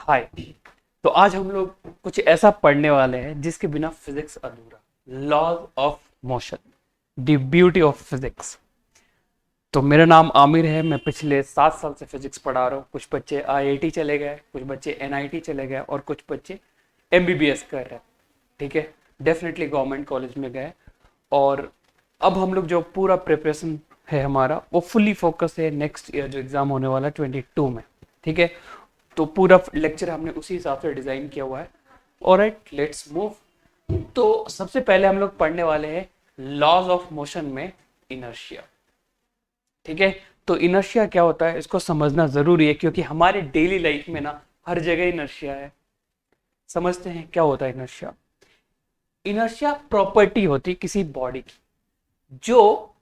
हाय। तो आज हम लोग कुछ ऐसा पढ़ने वाले हैं जिसके बिना फिजिक्स अधूरा। Laws of motion, the beauty of physics. तो मेरा नाम आमिर है। मैं पिछले 7 साल से फिजिक्स पढ़ा रहा हूँ। कुछ बच्चे आईआईटी चले गए, कुछ बच्चे एनआईटी चले गए और कुछ बच्चे एमबीबीएस कर रहे हैं। ठीक है, डेफिनेटली गवर्नमेंट कॉलेज में गए। और अब हम लोग जो पूरा प्रिपरेशन है हमारा वो फुल्ली फोकस है नेक्स्ट ईयर जो एग्जाम होने वाला है 22 में। ठीक है, तो पूरा लेक्चर हमने उसी हिसाब से डिजाइन किया हुआ है। Alright, let's move. तो सबसे पहले हम लोग पढ़ने वाले हैं लॉज ऑफ मोशन में इनर्शिया। ठीक है, तो इनर्शिया क्या होता है इसको समझना जरूरी है क्योंकि हमारे डेली लाइफ में ना हर जगह इनर्शिया है। समझते हैं क्या होता है इनर्शिया। इनर्शिया प्रॉपर्टी होती है किसी बॉडी की जो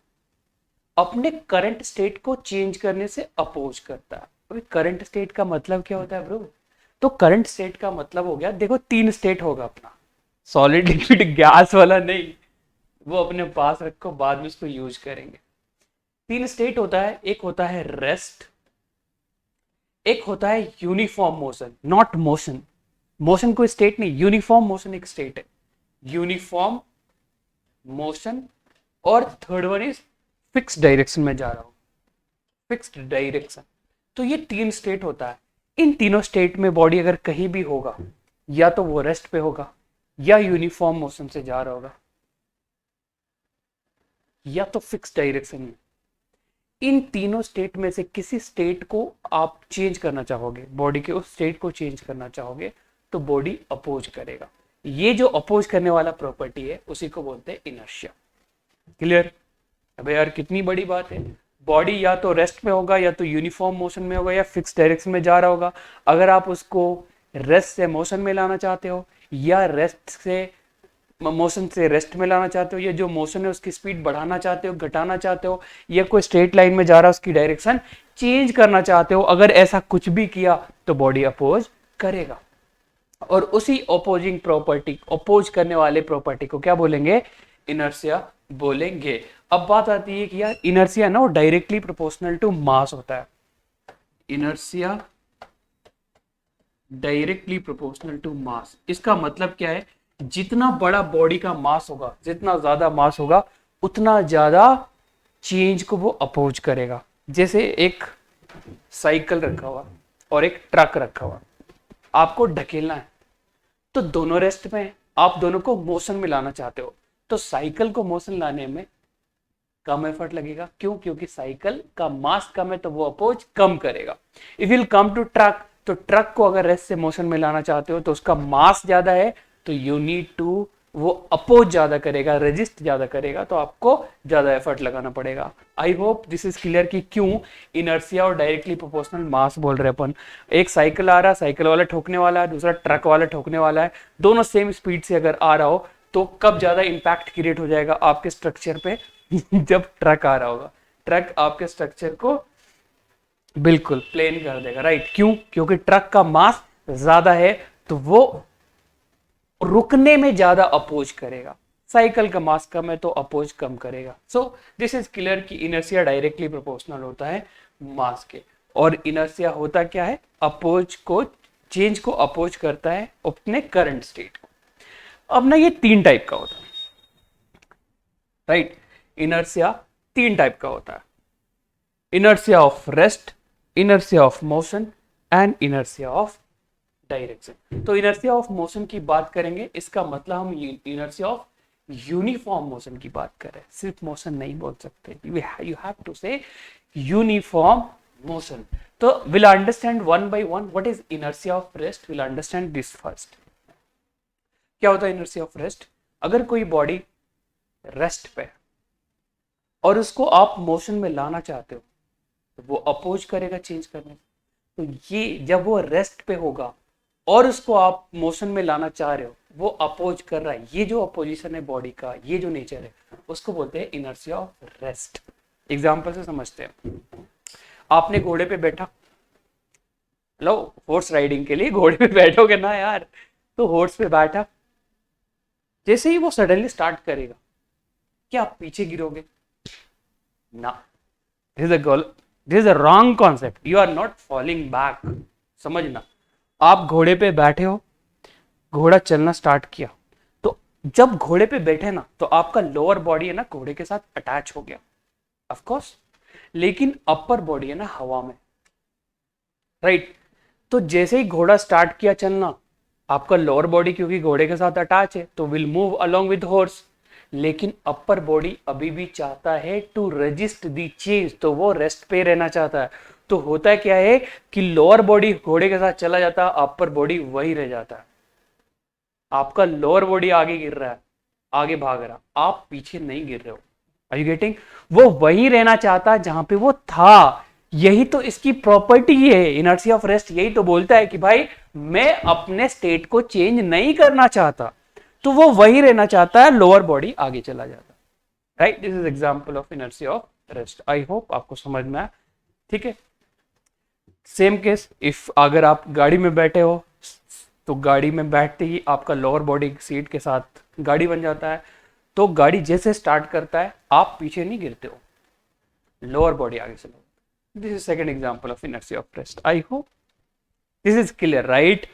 अपने करंट स्टेट को चेंज करने से अपोज करता है। अभी करंट स्टेट का मतलब क्या होता है ब्रो? तो करंट स्टेट का मतलब हो गया, देखो 3 स्टेट होगा अपना, सॉलिड लिक्विड गैस वाला नहीं, वो अपने पास रखो, बाद में उसको यूज करेंगे। 3 स्टेट होता है, एक होता है रेस्ट, एक होता है uniform motion, not motion. Motion कोई स्टेट नहीं, यूनिफॉर्म मोशन एक स्टेट है, यूनिफॉर्म मोशन। और third one is fix direction में जा रहा हूं, फिक्स्ड डायरेक्शन। तो ये 3 स्टेट होता है। इन तीनों स्टेट में बॉडी अगर कहीं भी होगा, या तो वो रेस्ट पे होगा, या यूनिफॉर्म मोशन से जा रहा होगा, या तो फिक्स डायरेक्शन में। इन तीनों स्टेट में से किसी स्टेट को आप चेंज करना चाहोगे, बॉडी के उस स्टेट को चेंज करना चाहोगे, तो बॉडी अपोज करेगा। ये जो अपोज करने वाला प्रॉपर्टी है उसी को बोलते हैं इनर्शिया। क्लियर? अबे यार कितनी बड़ी बात है। बॉडी या तो रेस्ट में होगा, या तो यूनिफॉर्म मोशन में होगा, या फिक्स डायरेक्शन में जा रहा होगा। अगर आप उसको रेस्ट से मोशन में लाना चाहते हो, या रेस्ट से मोशन से रेस्ट में लाना चाहते हो, या जो मोशन है उसकी स्पीड बढ़ाना चाहते हो, घटाना चाहते हो, या कोई स्ट्रेट लाइन में जा रहा है उसकी डायरेक्शन चेंज करना चाहते हो, अगर ऐसा कुछ भी किया तो बॉडी अपोज करेगा। और उसी अपोजिंग प्रॉपर्टी, अपोज करने वाले प्रॉपर्टी को क्या बोलेंगे? इनर्शिया बोलेंगे। अब बात आती है कि यार इनर्शिया ना वो डायरेक्टली प्रोपोर्शनल टू मास होता है। Inertia directly proportional to mass, इसका मतलब क्या है? जितना बड़ा बॉडी का मास होगा, जितना ज्यादा मास होगा, उतना ज्यादा चेंज को वो अपोज करेगा। जैसे एक साइकिल रखा हुआ और एक ट्रक रखा हुआ, आपको ढकेलना है, तो दोनों रेस्ट में है, आप दोनों को मोशन में लाना चाहते हो, तो साइकिल को मोशन लाने में कम एफर्ट लगेगा। क्यों? क्योंकि साइकिल का मास कम है तो वो अपोज कम करेगा। If we'll come to truck, तो ट्रक को अगर रेस्ट से मोशन में लाना चाहते हो तो उसका मास ज्यादा है, तो यू नीड टू, वो अपोज ज्यादा करेगा, रेजिस्ट ज्यादा करेगा, तो आपको ज्यादा एफर्ट लगाना पड़ेगा। आई होप दिस इज क्लियर कि क्यों इनर्शिया और डायरेक्टली प्रोपोर्शनल मास बोल रहे अपन। एक साइकिल आ रहा है, साइकिल वाला ठोकने वाला है, दूसरा ट्रक वाला ठोकने वाला है, दोनों सेम स्पीड से अगर आ रहा हो तो कब ज्यादा इंपैक्ट क्रिएट हो जाएगा आपके स्ट्रक्चर पे? जब ट्रक आ रहा होगा, ट्रक आपके स्ट्रक्चर को बिल्कुल प्लेन कर देगा। राइट? क्यों? क्योंकि ट्रक का मास ज्यादा है तो वो रुकने में ज्यादा अपोज करेगा। साइकिल का मास कम है तो अपोज कम करेगा। सो दिस इज क्लियर कि इनर्शिया डायरेक्टली प्रोपोर्शनल होता है मास के। और इनर्शिया होता क्या है? अपोज को, चेंज को अपोज करता है अपने करंट स्टेट को। अब ना ये 3 टाइप का होता है। राइट? इनर्शिया 3 टाइप का होता है, inertia of rest, inertia of motion and inertia of direction. तो इनर्शिया ऑफ मोशन की बात करेंगे, इसका मतलब हम इनर्शिया ऑफ यूनिफॉर्म मोशन की बात करें। सिर्फ मोशन नहीं बोल सकते, यू हैव टू से यूनिफॉर्म मोशन। तो will understand one by one what is inertia of rest. Will understand this first. क्या होता है इनर्शिया ऑफ रेस्ट? अगर कोई बॉडी रेस्ट पे और उसको आप मोशन में लाना चाहते हो तो वो अपोज करेगा चेंज करने। तो ये जब वो रेस्ट पे होगा और उसको आप मोशन में लाना चाह रहे हो, वो अपोज कर रहा है। ये जो अपोजिशन है बॉडी का, ये जो नेचर है, उसको बोलते हैं इनर्शिया ऑफ रेस्ट। एग्जांपल से समझते हैं। आपने घोड़े पे बैठा, लो हॉर्स राइडिंग के लिए घोड़े पे बैठोगे ना यार, तो हॉर्स पे बैठा, जैसे ही वो सडनली स्टार्ट करेगा, क्या आप पीछे गिरोगे? ना। This is a wrong concept, you are not falling back. समझना, आप घोड़े पे बैठे हो, घोड़ा चलना स्टार्ट किया, तो जब घोड़े पे बैठे ना तो आपका लोअर बॉडी है ना घोड़े के साथ अटैच हो गया, ऑफ कोर्स, लेकिन अपर बॉडी है ना हवा में, राइट। तो जैसे ही घोड़ा स्टार्ट किया चलना, आपका लोअर बॉडी क्योंकि घोड़े के साथ अटैच है तो will move along with horse, लेकिन अपर बॉडी अभी भी चाहता है टू रेजिस्ट दी चेंज, तो वो रेस्ट पे रहना चाहता है। तो होता है क्या है कि लोअर बॉडी घोड़े के साथ चला जाता है, अपर बॉडी वही रह जाता है। आपका लोअर बॉडी आगे गिर रहा है, आगे भाग रहा, आप पीछे नहीं गिर रहे हो। Are you getting? वो वहीं रहना चाहता है जहां पे वो था। यही तो इसकी प्रॉपर्टी है, इनर्शिया ऑफ रेस्ट यही तो बोलता है कि भाई मैं अपने स्टेट को चेंज नहीं करना चाहता, तो वो वही रहना चाहता है, लोअर बॉडी आगे चला जाता है, right. This is example of inertia of rest. I hope आपको समझ में आया, ठीक है। सेम केस, इफ अगर आप गाड़ी में बैठे हो तो गाड़ी में बैठते ही आपका लोअर बॉडी सीट के साथ गाड़ी बन जाता है, तो गाड़ी जैसे स्टार्ट करता है आप पीछे नहीं गिरते हो, लोअर बॉडी आगे चला। This is second example of inertia of rest. I hope this is clear, right.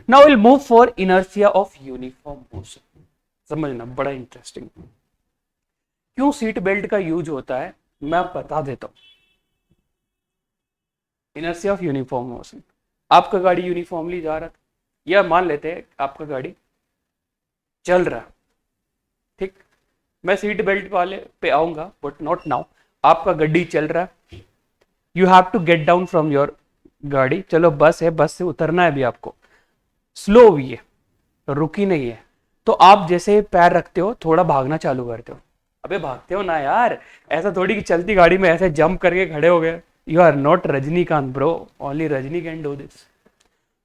Now will move for inertia of uniform motion. समझना बड़ा इंटरेस्टिंग, क्यों सीट बेल्ट का यूज होता है मैं बता देता हूं। इनर्शिया ऑफ यूनिफॉर्म मोशन, आपका गाड़ी यूनिफॉर्मली जा रहा था, या मान लेते हैं आपका गाड़ी चल रहा, ठीक, मैं सीट बेल्ट वाले पे आऊंगा बट नॉट नाउ। आपका गाड़ी चल रहा है, you have to get down from your gaadi, चलो बस है, बस से उतरना है अभी आपको, स्लो हुई है, रुकी नहीं है, तो आप जैसे पैर रखते हो थोड़ा भागना चालू करते हो। अबे भागते हो ना यार, ऐसा थोड़ी कि चलती गाड़ी में ऐसे जंप करके खड़े हो गए। You are not Rajinikanth bro, only Rajini can do this.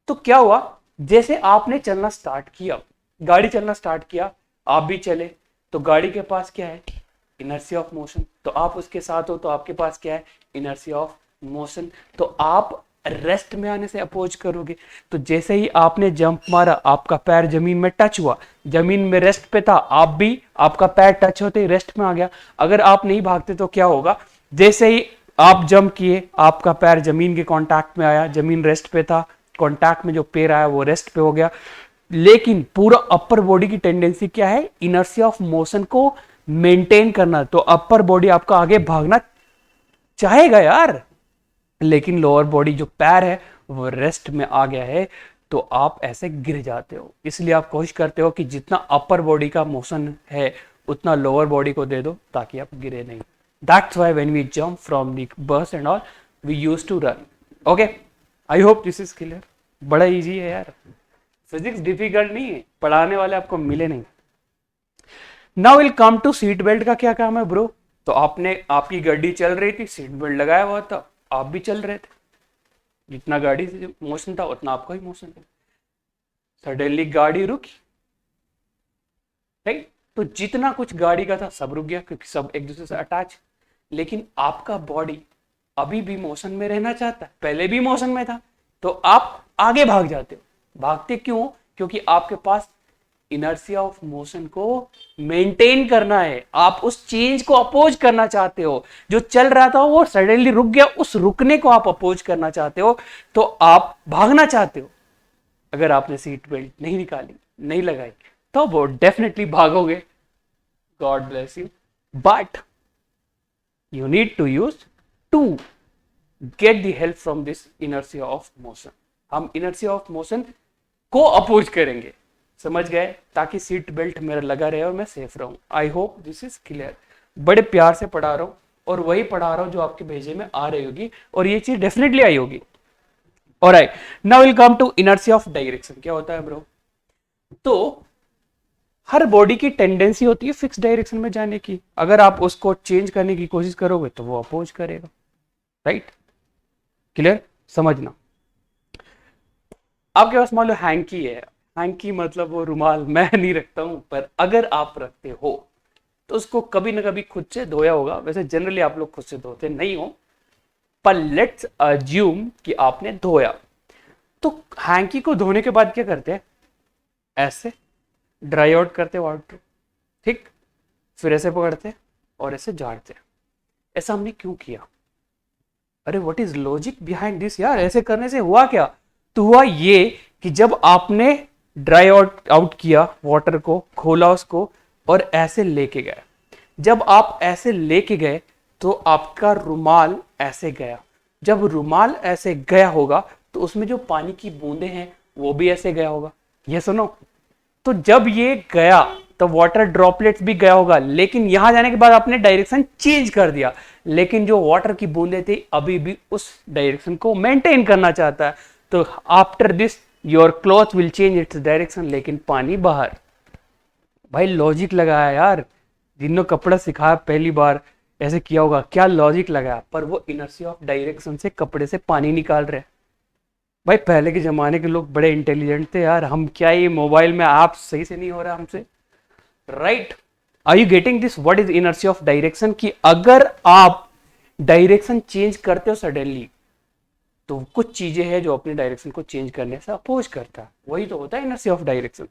तो क्या हुआ, जैसे आपने चलना स्टार्ट किया, गाड़ी चलना स्टार्ट किया, आप भी चले, तो गाड़ी के पास क्या है, इनर्शिया ऑफ मोशन, तो आप उसके साथ हो तो आपके पास क्या है, इनर्शिया ऑफ मोशन, तो आप रेस्ट में आने से अपोज करोगे। तो जैसे ही आपने जंप मारा, आपका पैर जमीन में टच हुआ, जमीन में रेस्ट पे था, आप भी, आपका पैर टच होते ही रेस्ट में आ गया। अगर आप नहीं भागते तो क्या होगा, जैसे ही आप जंप किए, आपका पैर जमीन के कांटेक्ट में आया, जमीन रेस्ट पे था, कांटेक्ट में जो पैर आया वो रेस्ट पे हो गया, लेकिन पूरा अपर बॉडी की टेंडेंसी क्या है, इनर्शिया ऑफ मोशन को मेंटेन करना। तो अपर बॉडी आपका आगे भागना चाहेगा यार, लेकिन लोअर बॉडी जो पैर है वो रेस्ट में आ गया है, तो आप ऐसे गिर जाते हो। इसलिए आप कोशिश करते हो कि जितना अपर बॉडी का मोशन है उतना लोअर बॉडी को दे दो ताकि आप गिरे नहीं। That's why when we jump from the bus and all we used to run. Okay, I hope this is clear. बड़ा इजी है यार, फिजिक्स डिफिकल्ट नहीं है, पढ़ाने वाले आपको मिले नहीं। Now we'll come to seat belt का क्या काम है ब्रो। तो आपने, आपकी गाड़ी चल रही थी, सीट बेल्ट लगाया हुआ था, आप भी चल रहे थे, जितना गाड़ी से मोशन था उतना आपका ही मोशन था। सडनली गाड़ी रुकी, राइट, तो जितना कुछ गाड़ी का था सब रुक गया क्योंकि सब एक दूसरे से अटैच। लेकिन आपका बॉडी अभी भी मोशन में रहना चाहता है, पहले भी मोशन में था, तो आप आगे भाग जाते हो। भागते क्यों, क्योंकि आपके पास इनर्शिया ऑफ मोशन को मेंटेन करना है, आप उस चेंज को अपोज करना चाहते हो। जो चल रहा था वो सडनली रुक गया, उस रुकने को आप अपोज करना चाहते हो, तो आप भागना चाहते हो। अगर आपने सीट बेल्ट नहीं निकाली, नहीं लगाई, तो वो डेफिनेटली भागोगे, God bless you, but you need to use to get the help from this inertia of motion. हम इनर्शिया ऑफ मोशन को अपोज करेंगे, समझ गए, ताकि सीट बेल्ट मेरा लगा रहे और मैं सेफ रहूं। आई होप दिस इज क्लियर। बड़े प्यार से पढ़ा रहा हूं और वही पढ़ा रहा हूं जो आपके भेजे में आ रही होगी, और ये चीज डेफिनेटली आई होगी। Alright, now we'll come to inertia of direction. क्या होता है ब्रो, तो हर बॉडी की टेंडेंसी होती है फिक्स डायरेक्शन में जाने की, अगर आप उसको चेंज करने की कोशिश करोगे तो वो अपोज करेगा, राइट। क्लियर, समझना। आपके पास मान लो हैंकी है, हैंकी मतलब वो रुमाल, मैं नहीं रखता हूं, पर अगर आप रखते हो तो उसको कभी ना कभी खुद से धोया होगा। वैसे जनरली आप लोग खुद से धोते नहीं हो, पर लेट्स अज्यूम कि आपने धोया, तो हैंकी को धोने के बाद क्या करते हैं, ऐसे ड्राई आउट करते वाटर, ठीक, फिर ऐसे पकड़ते और ऐसे झाड़ते। ऐसा हमने क्यों किया, अरे what is logic behind this यार, ऐसे करने से हुआ क्या, तो हुआ ये कि जब आपने ड्राई आउट आउट किया वाटर को, खोला उसको और ऐसे लेके गए, जब आप ऐसे लेके गए तो आपका रुमाल ऐसे गया, जब रुमाल ऐसे गया होगा तो उसमें जो पानी की बूंदें हैं वो भी ऐसे गया होगा। ये सुनो, तो जब ये गया तो वाटर ड्रॉपलेट्स भी गया होगा, लेकिन यहां जाने के बाद आपने डायरेक्शन चेंज कर दिया, लेकिन जो वाटर की बूंदें थी अभी भी उस डायरेक्शन को मेंटेन करना चाहता है, तो after this your cloth will change its direction, लेकिन पानी बाहर। भाई लॉजिक लगाया यार, जिन्होंने कपड़ा सिखाया पहली बार ऐसे किया होगा, क्या लॉजिक लगाया, पर वो इनर्शिया ऑफ डायरेक्शन से कपड़े से पानी निकाल रहे हैं। भाई पहले के जमाने के लोग बड़े इंटेलिजेंट थे यार, हम क्या ये मोबाइल में ऐप सही से नहीं हो रहा हमसे, right? Are you getting this? What is inertia of direction? कि अगर आप डायरेक्शन चेंज करते हो सडनली, तो कुछ चीजें हैं जो अपने डायरेक्शन को चेंज करने से अपोज करता है, वही तो होता है इनर्शिया ऑफ डायरेक्शन।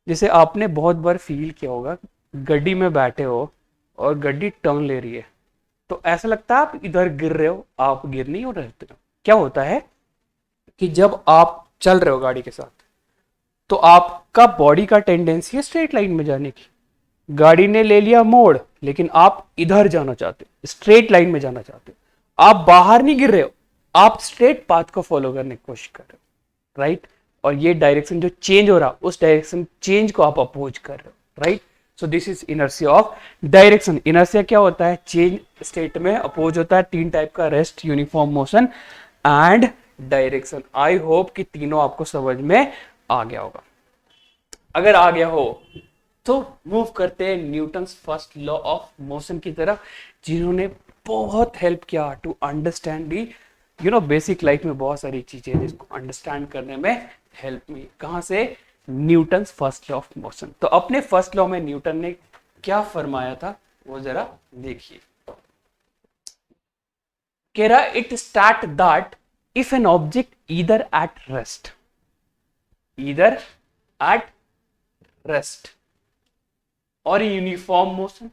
जैसे आपने बहुत बार फील किया होगा, गड्डी में बैठे हो और गड्डी टर्न ले रही है, तो ऐसा लगता है आप इधर गिर रहे हो, आप गिर नहीं हो रहे हो। क्या होता है कि जब आप चल रहे हो गाड़ी के साथ, तो आपका बॉडी का टेंडेंसी है स्ट्रेट लाइन में जाने की। गाड़ी ने ले लिया मोड़, लेकिन आप इधर जाना चाहते हो, स्ट्रेट लाइन में जाना चाहते हो, आप बाहर नहीं गिर रहे हो, आप स्ट्रेट पाथ को फॉलो करने की कोशिश कर रहे हो, राइट? और ये डायरेक्शन जो चेंज हो रहा, उस डायरेक्शन चेंज को आप अपोज कर रहे हो, right? So this is inertia of direction. Inertia क्या होता है? चेंज स्टेट में अपोज होता है, तीन टाइप का, rest, uniform motion and direction. I hope कि तीनों आपको समझ में आ गया होगा। अगर आ गया हो तो मूव करते हैं Newton's first law of motion की तरफ, जिन्होंने बहुत हेल्प किया to understand the basic life में बहुत सारी चीजें जिसको अंडरस्टैंड करने में हेल्प मी। कहां से? Newton's first law of motion. तो अपने फर्स्ट लॉ में न्यूटन ने क्या फरमाया था वो जरा देखिए। कह रहा it start that if an object either at rest or in uniform motion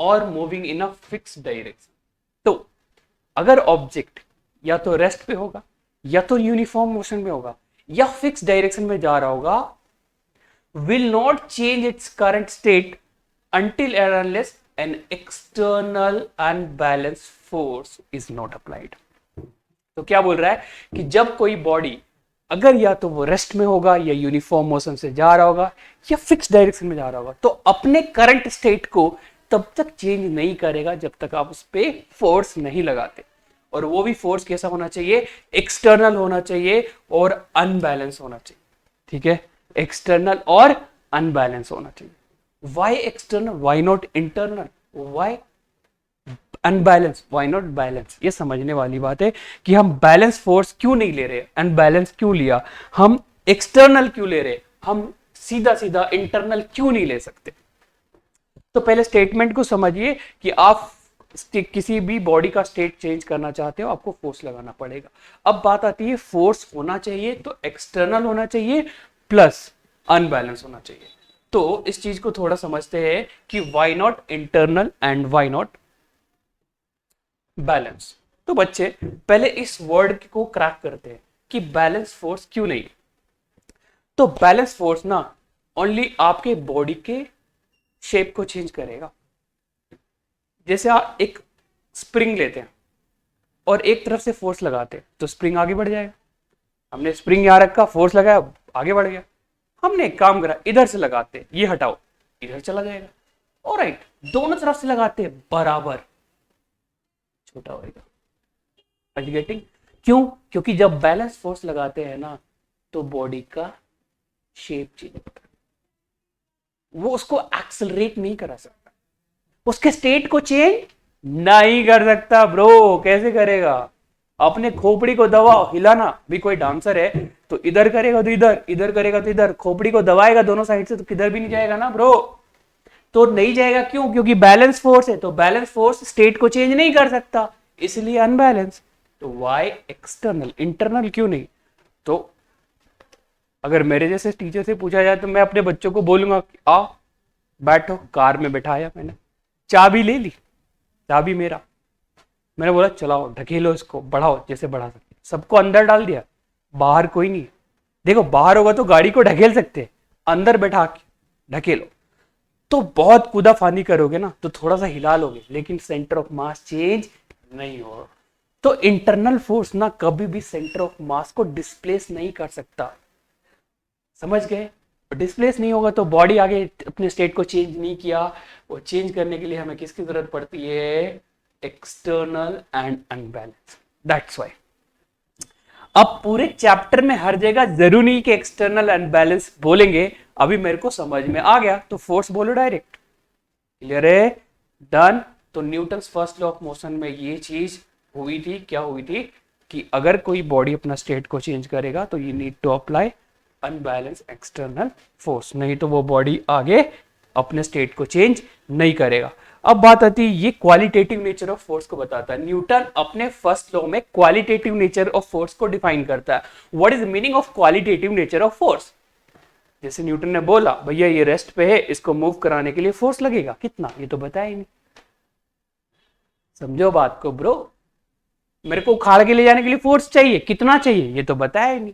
or moving in a fixed direction, तो अगर ऑब्जेक्ट या तो रेस्ट पे होगा, या तो यूनिफॉर्म मोशन में होगा, या फिक्स डायरेक्शन में जा रहा होगा, will not change its current state until and unless an external unbalanced force is not applied। तो क्या बोल रहा है कि जब कोई बॉडी अगर या तो वो रेस्ट में होगा, या यूनिफॉर्म मोशन से जा रहा होगा, या फिक्स डायरेक्शन में जा रहा होगा, तो अपने करंट स्टेट को तब तक चेंज नहीं करेगा जब तक आप उस पर फोर्स नहीं लगाते। और वो भी फोर्स कैसा होना चाहिए? एक्सटर्नल होना चाहिए और अनबैलेंस होना चाहिए। ठीक है, एक्सटर्नल और अनबैलेंस होना चाहिए। Why external, why not internal, why unbalance, why not balance? ये समझने वाली बात है कि हम बैलेंस फोर्स क्यों नहीं ले रहे, अनबैलेंस क्यों लिया, हम एक्सटर्नल क्यों ले रहे, हम सीधा सीधा इंटरनल क्यों नहीं ले सकते। तो पहले स्टेटमेंट को समझिए कि आप किसी भी बॉडी का स्टेट चेंज करना चाहते हो, आपको फोर्स लगाना पड़ेगा। अब बात आती है फोर्स होना चाहिए तो एक्सटर्नल होना चाहिए प्लस अनबैलेंस होना चाहिए। तो इस चीज को थोड़ा समझते हैं कि why not internal and why not balance. तो बच्चे पहले इस वर्ड को क्रैक करते हैं कि बैलेंस फोर्स क्यों नहीं। तो बैलेंस फोर्स ना ओनली आपके बॉडी के शेप को चेंज करेगा। जैसे आप एक स्प्रिंग लेते हैं और एक तरफ से फोर्स लगाते हैं तो स्प्रिंग आगे बढ़ जाएगा। हमने स्प्रिंग यहां रखा, फोर्स लगाया, आगे बढ़ गया। हमने एक काम करा, इधर से लगाते, ये हटाओ, इधर चला जाएगा। ऑलराइट, दोनों तरफ से लगाते बराबर, छोटा होगा। Are you getting? क्यों? क्योंकि जब बैलेंस फोर्स लगाते हैं ना तो बॉडी का शेप चेंज होता है, वो उसको एक्सेलरेट नहीं करा सकता, उसके स्टेट को चेंज नहीं कर सकता। ब्रो कैसे करेगा? अपने खोपड़ी को दबाओ, हिलाना भी, कोई डांसर है तो इधर करेगा तो इधर, इधर करेगा तो इधर, खोपड़ी को दबाएगा दोनों साइड से तो किधर भी नहीं जाएगा ना ब्रो। तो नहीं जाएगा, क्यों? क्योंकि बैलेंस फोर्स है। तो बैलेंस फोर्स स्टेट को चेंज नहीं कर सकता, इसलिए अनबैलेंस। तो वाई एक्सटर्नल, इंटरनल क्यों नहीं? तो अगर मेरे जैसे टीचर से पूछा जाए तो मैं अपने बच्चों को बोलूंगा आओ बैठो, कार में बैठाया मैंने, चाबी ले ली, चाबी मेरा, मैंने बोला चलाओ, ढकेलो इसको, बढ़ाओ जैसे बढ़ा सकते, सबको अंदर डाल दिया, बाहर कोई नहीं, देखो बाहर होगा तो गाड़ी को ढकेल सकते हैं, अंदर बैठा के ढकेलो तो बहुत कूदाफानी करोगे ना तो थोड़ा सा हिला लोगे, लेकिन सेंटर ऑफ मास चेंज नहीं होगा। तो इंटरनल फोर्स ना कभी भी सेंटर ऑफ मास को डिस्प्लेस नहीं कर सकता, समझ गए? डिस्प्लेस नहीं होगा तो बॉडी आगे अपने स्टेट को चेंज नहीं किया, वो चेंज करने के लिए हमें किसकी जरूरत पड़ती है? External and unbalance. That's why अब पूरे चैप्टर में हर जगह जरूरी नहीं कि एक्सटर्नल अनबैलेंस बोलेंगे, अभी मेरे को समझ में आ गया तो फोर्स बोलो डायरेक्ट। क्लियर है? डन। तो Newton's first law of motion में ये चीज हुई थी, क्या हुई थी कि अगर कोई बॉडी अपना स्टेट को चेंज करेगा तो you need to apply unbalance external force, नहीं तो वो बॉडी आगे अपने स्टेट को चेंज नहीं करेगा। अब बात आती है ये क्वालिटेटिव नेचर ऑफ फोर्स को बताता है। न्यूटन अपने फर्स्ट लॉ में क्वालिटेटिव नेचर ऑफ फोर्स को डिफाइन करता है। What is the meaning of qualitative nature of force? जैसे न्यूटन ने बोला भैया ये रेस्ट पे है, इसको मूव कराने के लिए फोर्स लगेगा कितना, ये तो बताया ही नहीं। समझो बात को ब्रो, मेरे को उखाड़ के ले जाने के लिए फोर्स चाहिए, कितना चाहिए ये तो बताया ही नहीं।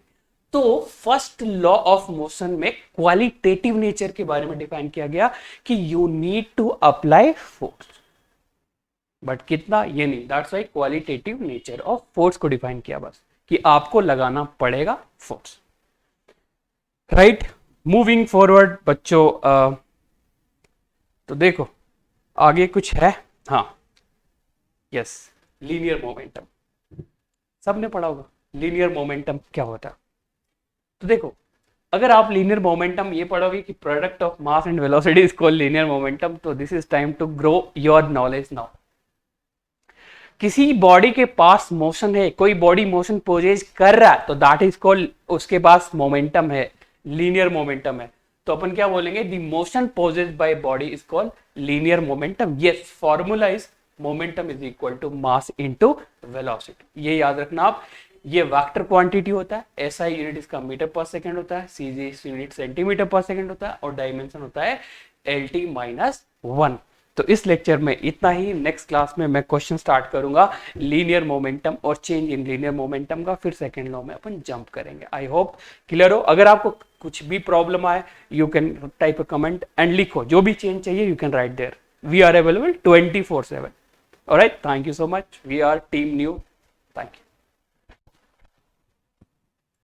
तो फर्स्ट लॉ ऑफ मोशन में क्वालिटेटिव नेचर के बारे में डिफाइन किया गया कि you need to apply force, but कितना ये नहीं। That's why qualitative nature of force को डिफाइन किया बस, कि आपको लगाना पड़ेगा फोर्स। राइट, मूविंग फॉरवर्ड बच्चों। तो देखो आगे कुछ है, हाँ यस, लीनियर मोमेंटम सबने पढ़ा होगा। लीनियर मोमेंटम क्या होता है? तो देखो अगर आप लीनियर मोमेंटम ये पढ़ोगे कि product of mass and velocity is called linear momentum, तो this is time to grow your knowledge now. किसी बॉडी के पास मोशन है, कोई बॉडी मोशन पोजेज कर रहा है तो दैट इज कॉल्ड, उसके पास मोमेंटम है, लीनियर मोमेंटम है। तो अपन क्या बोलेंगे? The motion possessed by body is called linear momentum. Yes, formula is momentum is equal to mass into velocity. ये याद रखना आप। ये वेक्टर क्वांटिटी होता है, एसआई यूनिट इसका मीटर पर सेकंड होता है, सीजी यूनिट सेंटीमीटर पर सेकंड होता है, और डायमेंशन होता है एलटी माइनस 1। तो इस लेक्चर में इतना ही। नेक्स्ट क्लास में मैं क्वेश्चन स्टार्ट करूंगा लीनियर मोमेंटम और चेंज इन लीनियर मोमेंटम का, फिर सेकंड लॉ में अपन जंप करेंगे। आई होप क्लियर हो। अगर आपको कुछ भी प्रॉब्लम आए you can type a comment and लिखो, जो भी चेंज चाहिए you can write there. We are available 24/7। Alright, thank you so much. We are team new. Thank you.